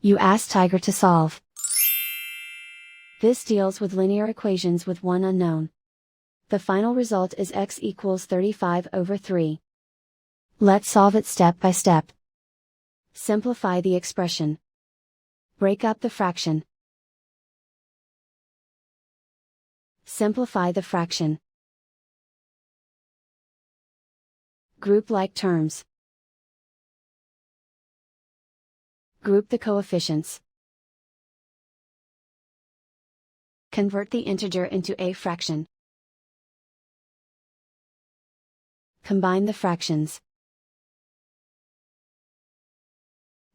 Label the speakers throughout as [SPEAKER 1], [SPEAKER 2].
[SPEAKER 1] You ask Tiger to solve. This deals with linear equations with one unknown. The final result is x equals 35/3. Let's solve it step by step. Simplify the expression. Break up the fraction. Simplify the fraction. Group like terms. Group the coefficients. Convert the integer into a fraction. Combine the fractions.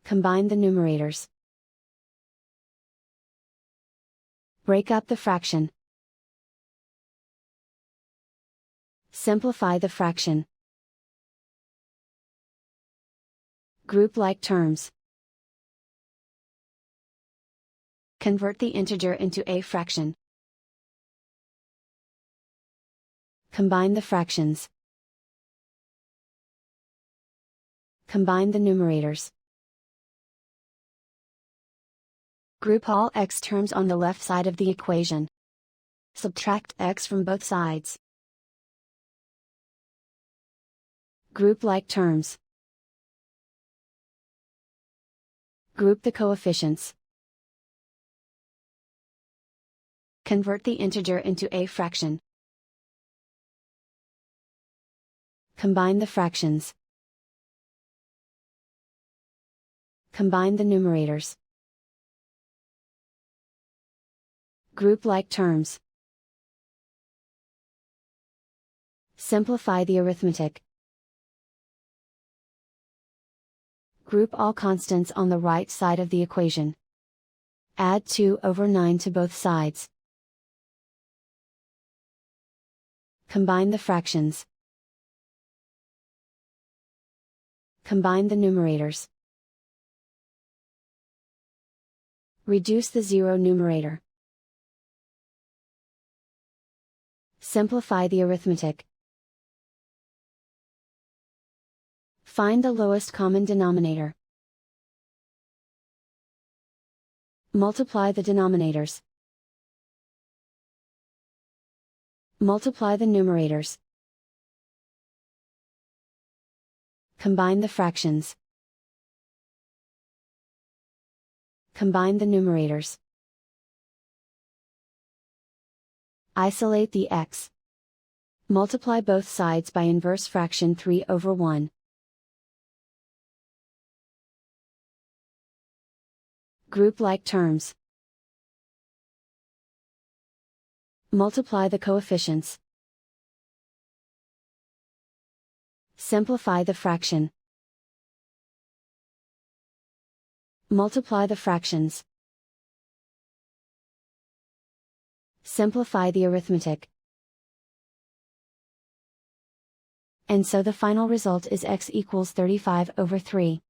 [SPEAKER 1] Combine the numerators. Break up the fraction. Simplify the fraction. Group like terms. Convert the integer into a fraction. Combine the fractions. Combine the numerators. Group all x terms on the left side of the equation. Subtract x from both sides. Group like terms. Group the coefficients. Convert the integer into a fraction. Combine the fractions. Combine the numerators. Group like terms. Simplify the arithmetic. Group all constants on the right side of the equation. Add 2/9 to both sides. Combine the fractions. Combine the numerators. Reduce the zero numerator. Simplify the arithmetic. Find the lowest common denominator. Multiply the denominators. Multiply the numerators. Combine the fractions. Combine the numerators. Isolate the x. Multiply both sides by inverse fraction 3/1. Group like terms. Multiply the coefficients. Simplify the fraction. Multiply the fractions. Simplify the arithmetic. And so the final result is x equals 35/3.